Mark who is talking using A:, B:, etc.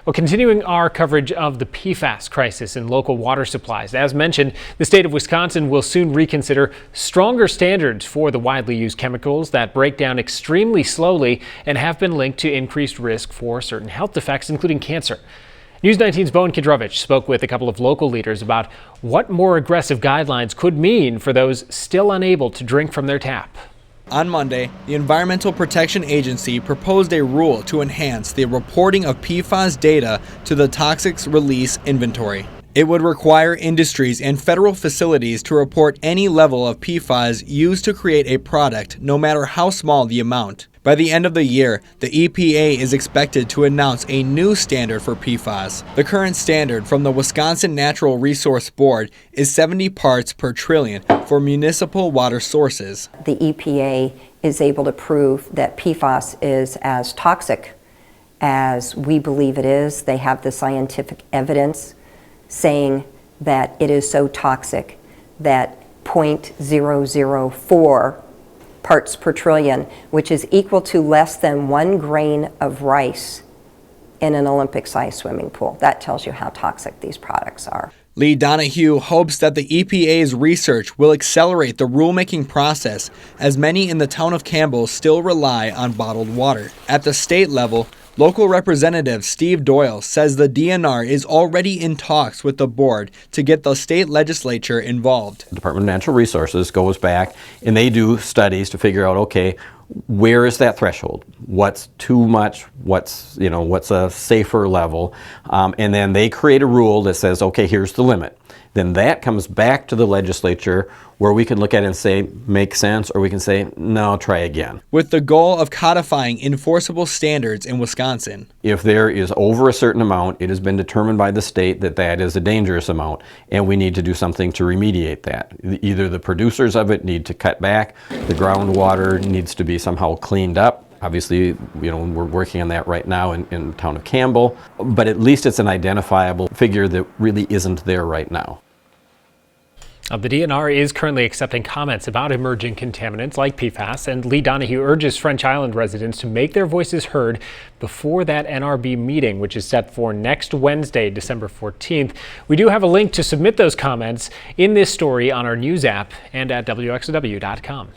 A: Well, continuing our coverage of the PFAS crisis in local water supplies. As mentioned, the state of Wisconsin will soon reconsider stronger standards for the widely used chemicals that break down extremely slowly and have been linked to increased risk for certain health defects, including cancer. News 19's Bowen Kidrovich spoke with a couple of local leaders about what more aggressive guidelines could mean for those still unable to drink from their tap.
B: On Monday, the Environmental Protection Agency proposed a rule to enhance the reporting of PFAS data to the Toxics Release Inventory. It would require industries and federal facilities to report any level of PFAS used to create a product, no matter how small the amount. By the end of the year, the EPA is expected to announce a new standard for PFAS. The current standard from the Wisconsin Natural Resource Board is 70 parts per trillion for municipal water sources.
C: The EPA is able to prove that PFAS is as toxic as we believe it is. They have the scientific evidence saying that it is so toxic that 0.004 parts per trillion, which is equal to less than 1 grain of rice in an Olympic-sized swimming pool. That tells you how toxic these products are.
B: Lee Donahue hopes that the EPA's research will accelerate the rulemaking process, as many in the town of Campbell still rely on bottled water. At the state level, local Representative Steve Doyle says the DNR is already in talks with the board to get the state legislature involved.
D: The Department of Natural Resources goes back and they do studies to figure out, okay, where is that threshold? What's too much? What's a safer level? And then they create a rule that says, okay, here's the limit. Then that comes back to the legislature where we can look at it and say, makes sense, or we can say, no, try again.
B: With the goal of codifying enforceable standards in Wisconsin.
D: If there is over a certain amount, it has been determined by the state that that is a dangerous amount, and we need to do something to remediate that. Either the producers of it need to cut back, the groundwater needs to be somehow cleaned up. Obviously, we're working on that right now in the town of Campbell, but at least it's an identifiable figure that really isn't there right now.
A: The DNR is currently accepting comments about emerging contaminants like PFAS, and Lee Donahue urges French Island residents to make their voices heard before that NRB meeting, which is set for next Wednesday, December 14th. We do have a link to submit those comments in this story on our news app and at WXOW.com.